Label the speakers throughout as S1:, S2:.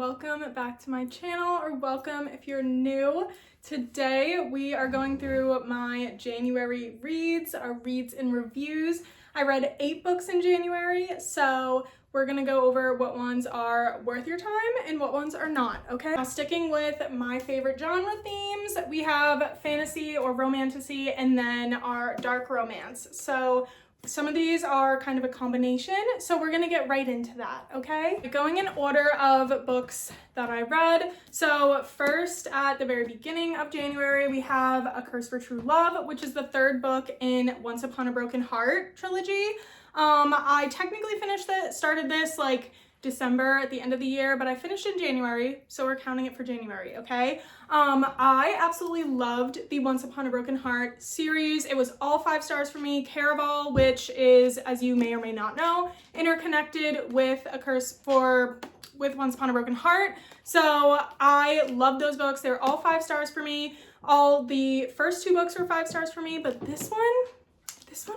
S1: welcome back to my channel, or welcome if you're new. Today we are going through my January reads, our reads and reviews. I read 8 books in January, so we're gonna go over what ones are worth your time and what ones are not, okay? Now, sticking with my favorite genre themes, we have fantasy or romantasy and then our dark romance. So some of these are kind of a combination, so we're gonna get right into that, okay? Going in order of books that I read. So first, at the very beginning of January, we have A Curse for True Love, which is the 3rd book in Once Upon a Broken Heart trilogy. I technically started this like December at the end of the year, but I finished in January, so we're counting it for January, okay? I absolutely loved the Once Upon a Broken Heart series. It was all 5 stars for me. Caraval, which is, as you may or may not know, interconnected with with Once Upon a Broken Heart. So I love those books. They're all 5 stars for me. All the first 2 books were 5 stars for me, but this one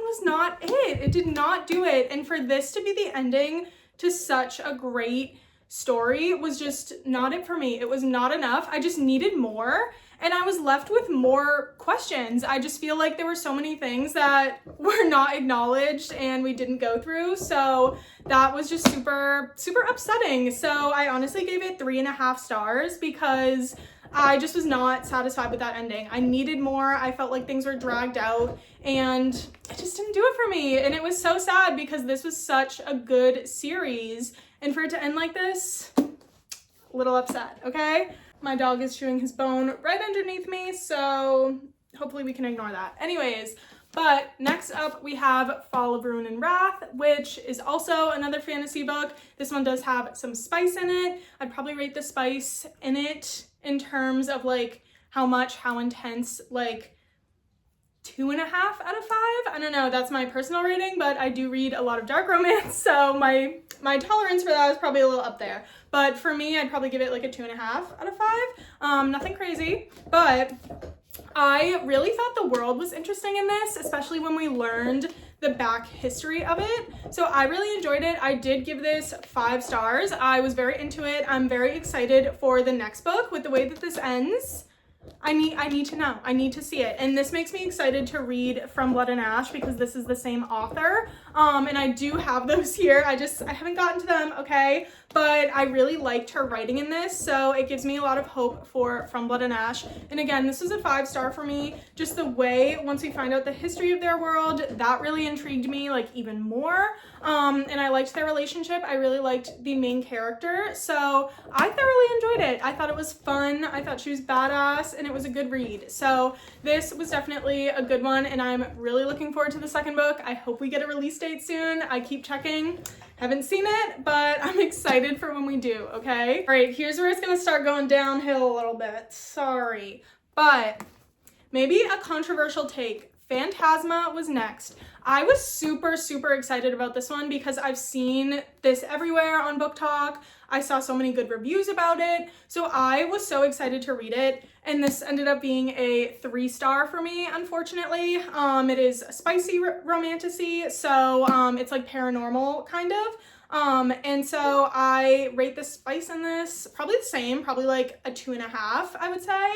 S1: was not it. It did not do it. And for this to be the ending to such a great story was just not it for me. It was not enough. I just needed more, and I was left with more questions. I just feel like there were so many things that were not acknowledged and we didn't go through, so that was just super upsetting. So I honestly gave it 3.5 stars because I just was not satisfied with that ending. I needed more. I felt like things were dragged out and it just didn't do it for me. And it was so sad because this was such a good series. And for it to end like this, a little upset, okay? My dog is chewing his bone right underneath me, so hopefully we can ignore that. Anyways, but next up we have Fall of Ruin and Wrath, which is also another fantasy book. This one does have some spice in it. I'd probably rate the spice in it in terms of like how intense, like 2.5 out of 5. I don't know, that's my personal rating, but I do read a lot of dark romance, so my tolerance for that is probably a little up there. But for me, I'd probably give it like a 2.5 out of 5. Nothing crazy, but I really thought the world was interesting in this, especially when we learned the back history of it. So I really enjoyed it. I did give this 5 stars. I was very into it. I'm very excited for the next book. With the way that this ends, I need to know. I need to see it. And this makes me excited to read From Blood and Ash because this is the same author. And I do have those here. I haven't gotten to them, okay? But I really liked her writing in this, so it gives me a lot of hope for From Blood and Ash. And again, this was a 5 star for me. Just the way, once we find out the history of their world, that really intrigued me like even more. And I liked their relationship. I really liked the main character, so I thoroughly enjoyed it. I thought it was fun. I thought she was badass, and it was a good read. So this was definitely a good one, and I'm really looking forward to the second book. I hope we get a release date soon. I keep checking. Haven't seen it, but I'm excited for when we do, okay? All right, here's where it's gonna start going downhill a little bit. Sorry, but maybe a controversial take. Phantasma was next. I was super excited about this one because I've seen this everywhere on Book Talk. I saw so many good reviews about it, so I was so excited to read it, and this ended up being a 3 star for me, unfortunately. It is a spicy romantasy, so it's like paranormal kind of. And so I rate the spice in this probably the same, probably like a 2.5, I would say.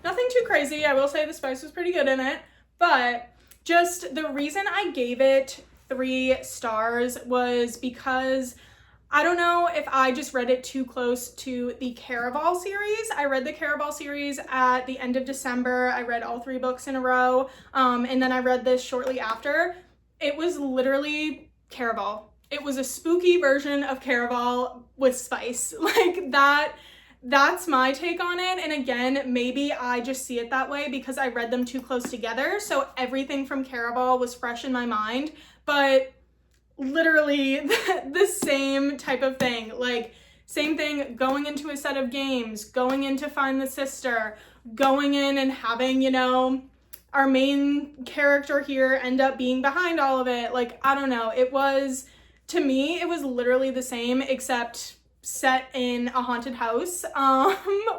S1: Nothing too crazy. I will say the spice was pretty good in it, but just the reason I gave it 3 stars was because I don't know if I just read it too close to the Caraval series. I read the Caraval series at the end of December. I read all 3 books in a row, and then I read this shortly after. It was literally Caraval. It was a spooky version of Caraval with spice. Like that's my take on it. And again, maybe I just see it that way because I read them too close together. So everything from Caraval was fresh in my mind, but literally the same type of thing. Like same thing going into a set of games, going in to find the sister, going in and having, you know, our main character here end up being behind all of it. Like, I don't know. It was, to me, it was literally the same, except set in a haunted house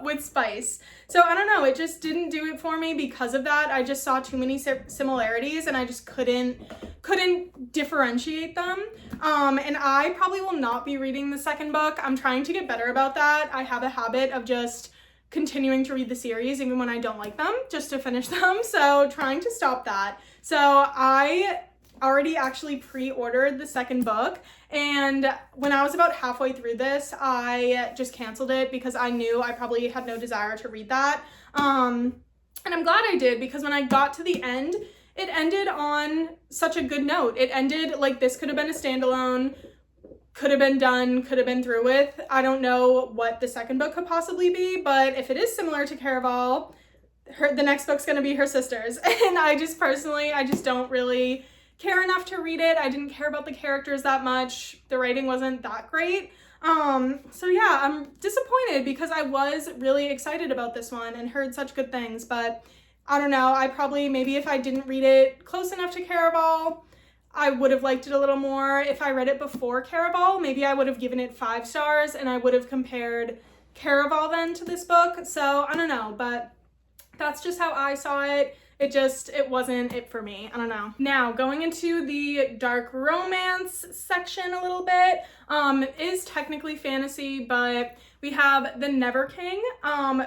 S1: with spice. So I don't know, it just didn't do it for me because of that. I just saw too many similarities and I just couldn't differentiate them. And I probably will not be reading the second book. I'm trying to get better about that. I have a habit of just continuing to read the series even when I don't like them, just to finish them. So trying to stop that. So I already actually pre-ordered the second book, and when I was about halfway through this, I just canceled it because I knew I probably had no desire to read that. And I'm glad I did, because when I got to the end, it ended on such a good note. It ended like this could have been a standalone, could have been done, could have been through with. I don't know what the second book could possibly be, but if it is similar to Caraval, the next book's gonna be her sisters. And I just don't really care enough to read it. I didn't care about the characters that much. The writing wasn't that great. So yeah, I'm disappointed because I was really excited about this one and heard such good things, but I don't know, I probably, maybe if I didn't read it close enough to Caraval, I would have liked it a little more. If I read it before Caraval, maybe I would have given it 5 stars and I would have compared Caraval then to this book. So I don't know, but that's just how I saw it. It wasn't it for me. I don't know. Now, going into the dark romance section a little bit, it is technically fantasy, but we have The Never King.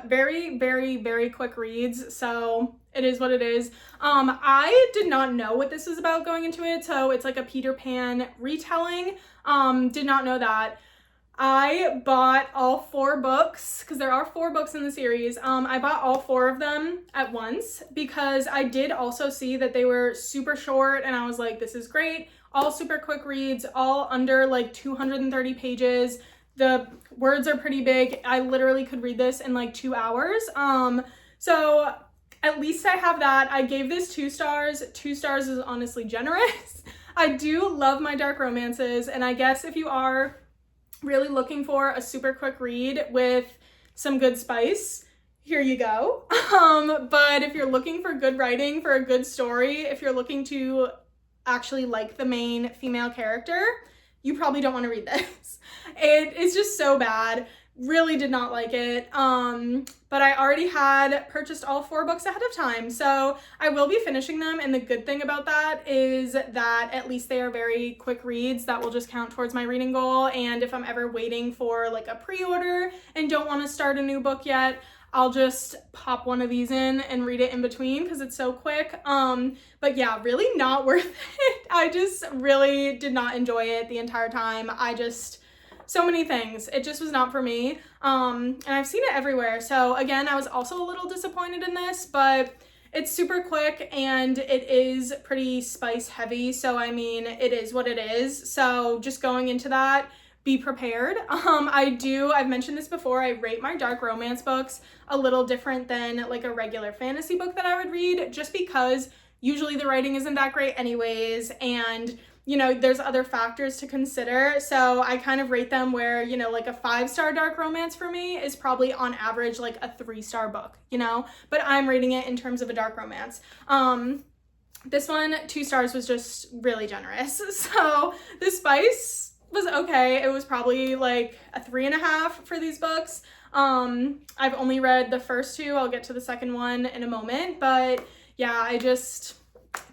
S1: Very, very, very quick reads, so it is what it is. I did not know what this was about going into it, so it's like a Peter Pan retelling. Did not know that. I bought all 4 books, because there are 4 books in the series. I bought all 4 of them at once because I did also see that they were super short, and I was like, this is great. All super quick reads, all under like 230 pages. The words are pretty big. I literally could read this in like 2 hours. So at least I have that. I gave this 2 stars. 2 stars is honestly generous. I do love my dark romances, and I guess if you are really looking for a super quick read with some good spice, here you go. But if you're looking for good writing, for a good story, if you're looking to actually like the main female character, you probably don't want to read this. It is just so bad. Really did not like it. But I already had purchased all 4 books ahead of time, so I will be finishing them, and the good thing about that is that at least they are very quick reads that will just count towards my reading goal. And if I'm ever waiting for like a pre-order and don't want to start a new book yet, I'll just pop one of these in and read it in between because it's so quick. But yeah, really not worth it. I just really did not enjoy it the entire time. So many things. It just was not for me. And I've seen it everywhere. So again, I was also a little disappointed in this, but it's super quick and it is pretty spice heavy. So I mean, it is what it is. So just going into that, be prepared. I've mentioned this before, I rate my dark romance books a little different than like a regular fantasy book that I would read, just because usually the writing isn't that great anyways, and you know, there's other factors to consider. So I kind of rate them where, you know, like a 5-star dark romance for me is probably on average like a 3-star book, you know, but I'm rating it in terms of a dark romance. This one, 2 stars was just really generous. So the spice was okay. It was probably like a 3.5 for these books. I've only read the first 2. I'll get to the second one in a moment, but yeah, I just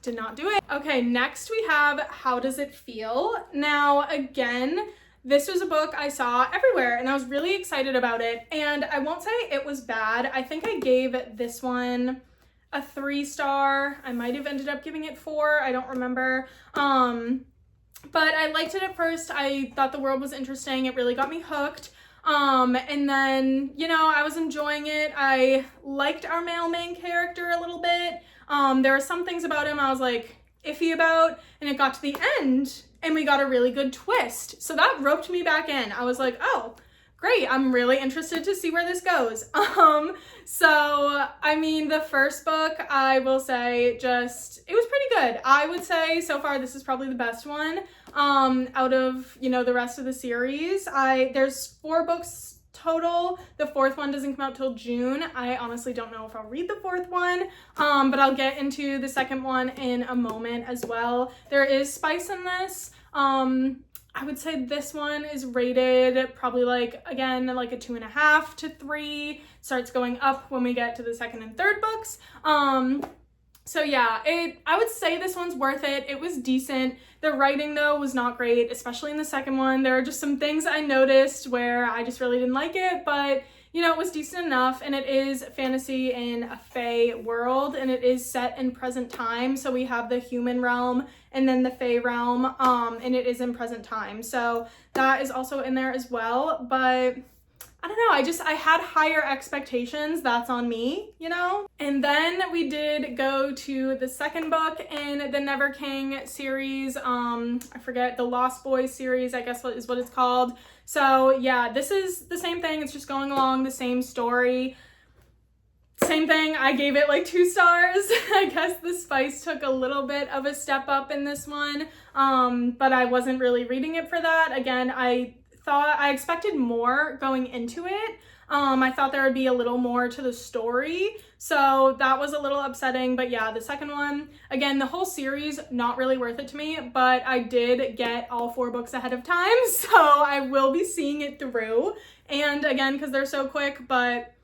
S1: did not do it. Okay, next we have How Does It Feel? Now, again, this was a book I saw everywhere and I was really excited about it. And I won't say it was bad. I think I gave this one a 3-star. I might have ended up giving it 4. I don't remember. But I liked it at first. I thought the world was interesting. It really got me hooked. And then, you know, I was enjoying it. I liked our male main character a little bit. There were some things about him I was like iffy about, and it got to the end and we got a really good twist. So that roped me back in. I was like, oh, great. I'm really interested to see where this goes. So, I mean, the first book, I will say it was pretty good. I would say so far, this is probably the best one, out of, you know, the rest of the series. There's 4 books total. The 4th one doesn't come out till June. I honestly don't know if I'll read the 4th one, but I'll get into the second one in a moment as well. There is spice in this. I would say this one is rated probably like, again, like a 2.5 to 3. Starts going up when we get to the second and third books. So yeah, I would say this one's worth it. It was decent. The writing though was not great, especially in the second one. There are just some things I noticed where I just really didn't like it, but you know, it was decent enough, and it is fantasy in a fae world, and it is set in present time. So we have the human realm and then the fae realm, and it is in present time. So that is also in there as well, but I don't know, I had higher expectations. That's on me, you know? And then we did go to the second book in the Never King series. I forget, the Lost Boys series, I guess is what it's called. So yeah, this is the same thing. It's just going along the same story. Same thing, I gave it like 2 stars. I guess the spice took a little bit of a step up in this one, but I wasn't really reading it for that. Again, I expected more going into it. I thought there would be a little more to the story, so that was a little upsetting. But yeah, the second one, again, the whole series, not really worth it to me, but I did get all 4 books ahead of time, so I will be seeing it through. And again, because they're so quick, but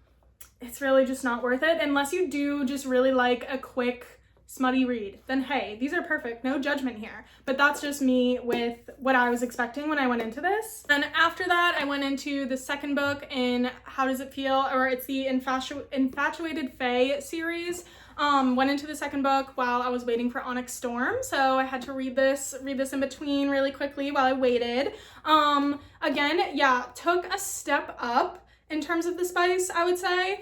S1: it's really just not worth it unless you do just really like a quick smutty read. Then hey, these are perfect, no judgment here. But that's just me with what I was expecting when I went into this. And after that, I went into the second book in How Does It Feel, or it's the Infatuated Fae series. Went into the second book while I was waiting for Onyx Storm, so I had to read this in between really quickly while I waited. Again, yeah, took a step up in terms of the spice, I would say.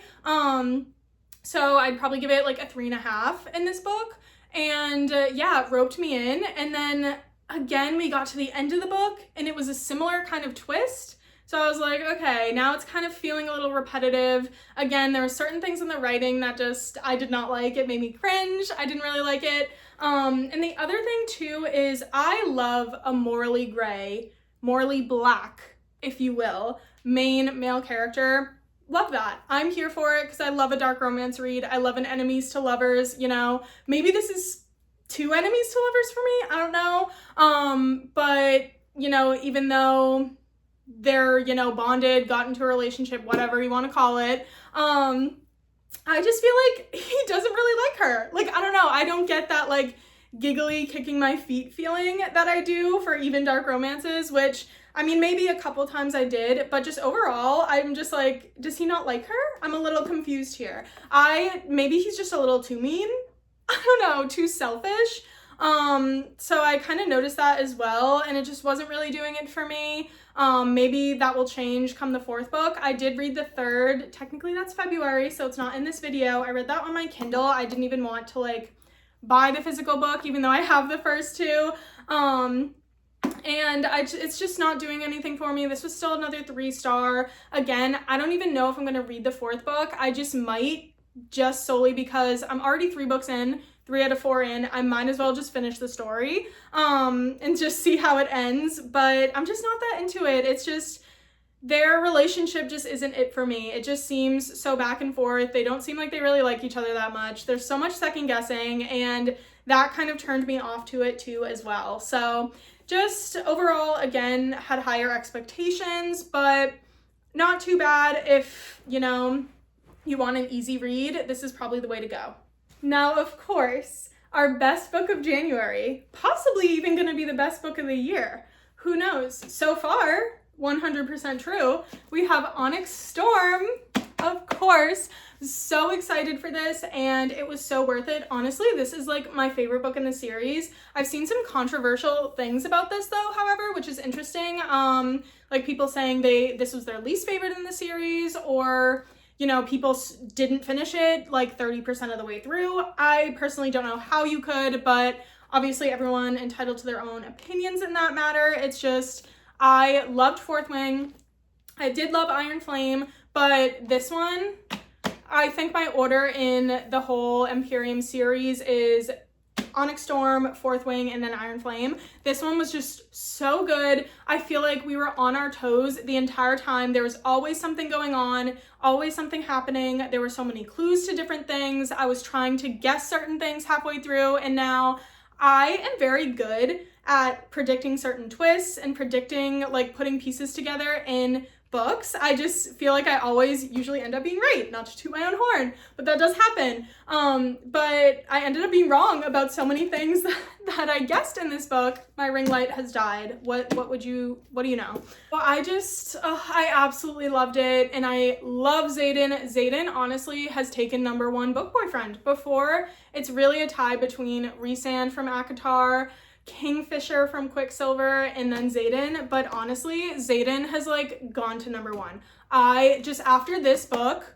S1: So I'd probably give it like a 3.5 in this book. And yeah, it roped me in. And then again, we got to the end of the book and it was a similar kind of twist. So I was like, okay, now it's kind of feeling a little repetitive. Again, there were certain things in the writing that I did not like. It made me cringe. I didn't really like it. And the other thing too is I love a morally gray, morally black, if you will, main male character. Love that. I'm here for it because I love a dark romance read. I love an enemies to lovers, you know. Maybe this is 2 enemies to lovers for me. I don't know. But, you know, even though they're, you know, bonded, got into a relationship, whatever you want to call it, I just feel like he doesn't really like her. Like, I don't know. I don't get that, like, giggly kicking my feet feeling that I do for even dark romances, which, I mean, maybe a couple times I did, but just overall, I'm just like, does he not like her? I'm a little confused here. Maybe he's just a little too mean. I don't know, too selfish. So I kind of noticed that as well, and it just wasn't really doing it for me. Maybe that will change come the 4th book. I did read the 3rd. Technically that's February, so it's not in this video. I read that on my Kindle. I didn't even want to like buy the physical book, even though I have the first 2. And it's just not doing anything for me. This was still another 3-star. Again, I don't even know if I'm going to read the 4th book. I just might, just solely because I'm already 3 books in, 3 out of 4 in. I might as well just finish the story and just see how it ends. But I'm just not that into it. It's just, their relationship just isn't it for me. It just seems so back and forth. They don't seem like they really like each other that much. There's so much second guessing, and that kind of turned me off to it too as well. So just overall, again, had higher expectations, but not too bad. If, you know, you want an easy read, this is probably the way to go. Now, of course, our best book of January, possibly even going to be the best book of the year. Who knows? So far, 100% true. We have Onyx Storm, of course. So excited for this, and it was so worth it. Honestly, this is like my favorite book in the series. I've seen some controversial things about this though, however, which is interesting. Like people saying this was their least favorite in the series, or, you know, people didn't finish it like 30% of the way through. I personally don't know how you could, but obviously everyone entitled to their own opinions in that matter. It's just, I loved Fourth Wing. I did love Iron Flame, but this one, I think my order in the whole Empyrean series is Onyx Storm, Fourth Wing, and then Iron Flame. This one was just so good. I feel like we were on our toes the entire time. There was always something going on, always something happening. There were so many clues to different things. I was trying to guess certain things halfway through, and now I am very good at predicting certain twists and predicting, like, putting pieces together in books. I just feel like I always usually end up being right, not to toot my own horn, but that does happen. But I ended up being wrong about so many things that I guessed in this book. My ring light has died. What do you know? Well, I absolutely loved it, and I love Xaden. Xaden honestly has taken #1 book boyfriend. Before, it's really a tie between Rhysand from ACOTAR, Kingfisher from Quicksilver, and then Xaden, but honestly, Xaden has like gone to #1. After this book,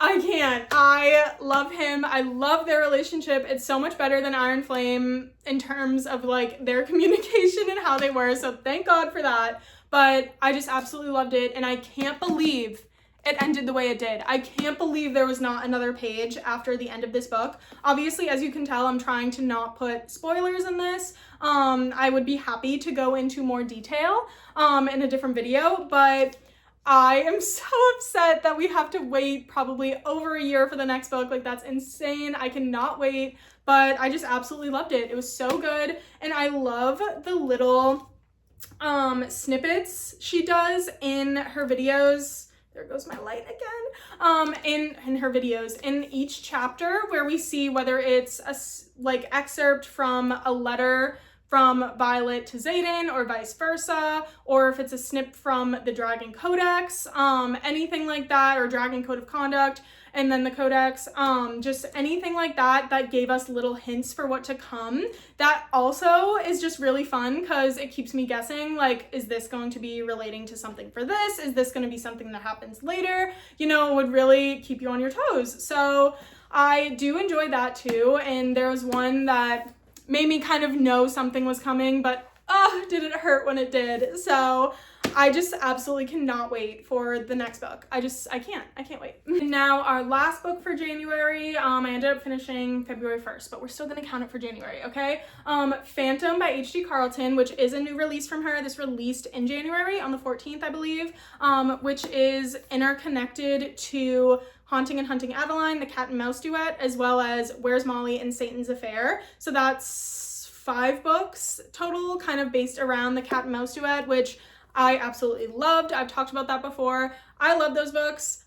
S1: I can't. I love him. I love their relationship. It's so much better than Iron Flame in terms of like their communication and how they were, so thank God for that. But I just absolutely loved it, and I can't believe it ended the way it did. I can't believe there was not another page after the end of this book. Obviously, as you can tell, I'm trying to not put spoilers in this. I would be happy to go into more detail in a different video, but I am so upset that we have to wait probably over a year for the next book. Like, that's insane. I cannot wait, but I just absolutely loved it. It was so good, and I love the little snippets she does in her videos. There goes my light again. In her videos, in each chapter, where we see whether it's a like excerpt from a letter from Violet to Xaden or vice versa, or if it's a snip from the Dragon Codex, anything like that, or Dragon Code of Conduct, and then the Codex, just anything like that that gave us little hints for what to come. That also is just really fun because it keeps me guessing, like, is this going to be relating to something for this? Is this going to be something that happens later? You know, it would really keep you on your toes. So I do enjoy that too, and there was one that made me kind of know something was coming, but did it hurt when it did. So I just absolutely cannot wait for the next book. I can't wait. And now our last book for January, I ended up finishing February 1st, but we're still gonna count it for January, okay? Phantom by H.D. Carlton, which is a new release from her. This released in January on the 14th, I believe, which is interconnected to Haunting and Hunting Adeline, the Cat and Mouse duet, as well as Where's Molly and Satan's Affair. So that's 5 books total, kind of based around the Cat and Mouse duet, which I absolutely loved. I've talked about that before. I love those books.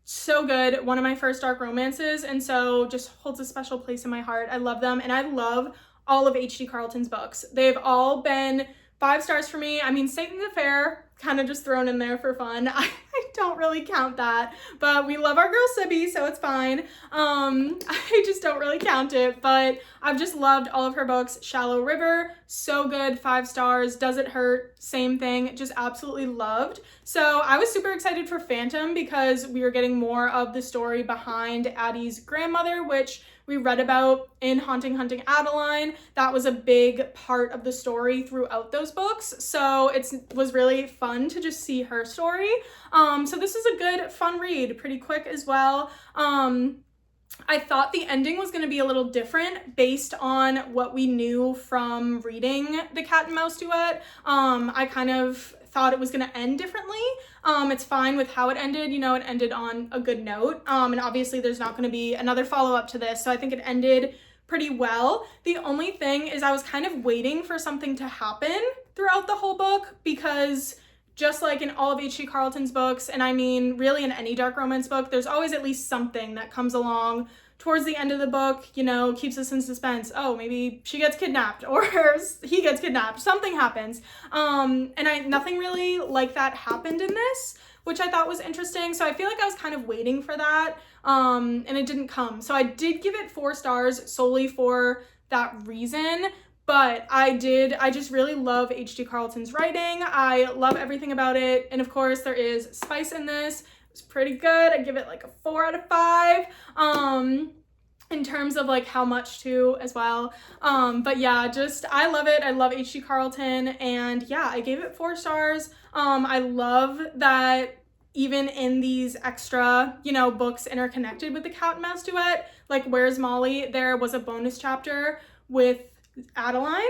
S1: So good. One of my first dark romances, and so just holds a special place in my heart. I love them, and I love all of H.D. Carlton's books. They've all been 5 stars for me. I mean, Satan's Affair, kind of just thrown in there for fun. I don't really count that, but we love our girl Sibby, so it's fine. I just don't really count it, but I've just loved all of her books. Shallow River, so good, 5 stars. Does It Hurt, same thing, just absolutely loved. So I was super excited for Phantom because we were getting more of the story behind Addie's grandmother, which we read about in Haunting Hunting Adeline. That was a big part of the story throughout those books. So it was really fun to just see her story. So this is a good, fun read, pretty quick as well. I thought the ending was going to be a little different based on what we knew from reading the Cat and Mouse duet. I kind of thought it was going to end differently. It's fine with how it ended. You know, it ended on a good note. And obviously there's not going to be another follow-up to this. So I think it ended pretty well. The only thing is I was kind of waiting for something to happen throughout the whole book, because just like in all of H.D. Carlton's books, and I mean really in any dark romance book, there's always at least something that comes along towards the end of the book, you know, keeps us in suspense. Oh, maybe she gets kidnapped or he gets kidnapped, something happens. And nothing really like that happened in this, which I thought was interesting. So I feel like I was kind of waiting for that, and it didn't come. So I did give it 4 stars solely for that reason. But I just really love H.D. Carlton's writing. I love everything about it. And of course there is spice in this. It's pretty good. I give it like a 4 out of 5. In terms of like how much too as well. But yeah, I love it. I love H.D. Carlton, and yeah, I gave it 4 stars. I love that even in these extra, you know, books interconnected with the Cat and Mouse duet, like Where's Molly, there was a bonus chapter with Adeline,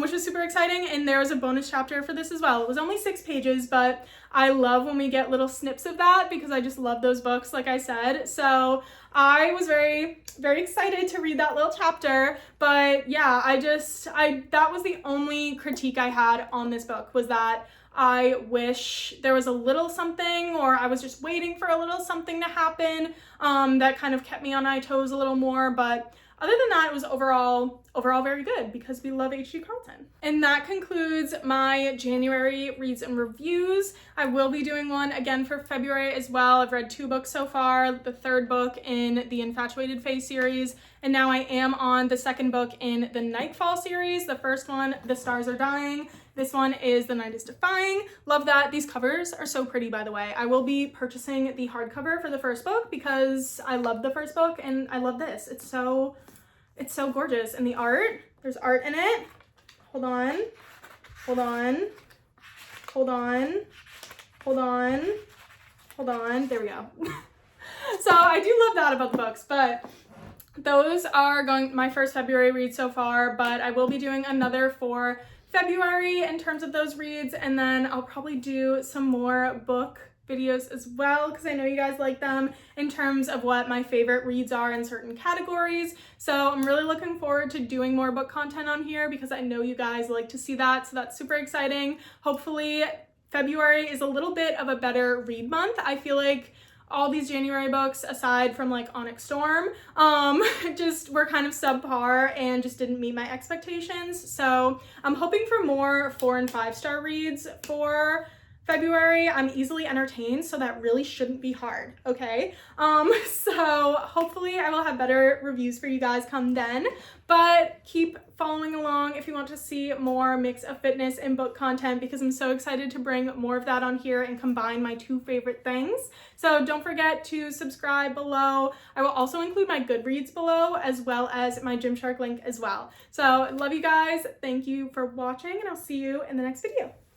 S1: which was super exciting, and there was a bonus chapter for this as well. It was only 6 pages, but I love when we get little snips of that because I just love those books, like I said. So I was very, very excited to read that little chapter, but yeah, that was the only critique I had on this book, was that I wish there was a little something, or I was just waiting for a little something to happen that kind of kept me on my toes a little more, but other than that, it was overall very good because we love H.G. Carlton. And that concludes my January reads and reviews. I will be doing one again for February as well. I've read 2 books so far, the 3rd book in the Infatuated Fae series, and now I am on the 2nd book in the Nightfall series. The first one, The Stars Are Dying. This one is The Night Is Defying. Love that. These covers are so pretty, by the way. I will be purchasing the hardcover for the first book because I love the first book and I love this. It's so gorgeous. And the art, there's art in it. Hold on. There we go. So I do love that about the books, but those are my first February read so far, but I will be doing another for February in terms of those reads, and then I'll probably do some more book videos as well because I know you guys like them in terms of what my favorite reads are in certain categories. So I'm really looking forward to doing more book content on here because I know you guys like to see that, so that's super exciting. Hopefully February is a little bit of a better read month. I feel like all these January books, aside from like Onyx Storm, just were kind of subpar and just didn't meet my expectations. So I'm hoping for more 4- and 5-star reads for February. I'm easily entertained, so that really shouldn't be hard, okay? So hopefully I will have better reviews for you guys come then, but keep following along if you want to see more mix of fitness and book content because I'm so excited to bring more of that on here and combine my 2 favorite things. So don't forget to subscribe below. I will also include my Goodreads below as well as my Gymshark link as well. So love you guys. Thank you for watching, and I'll see you in the next video.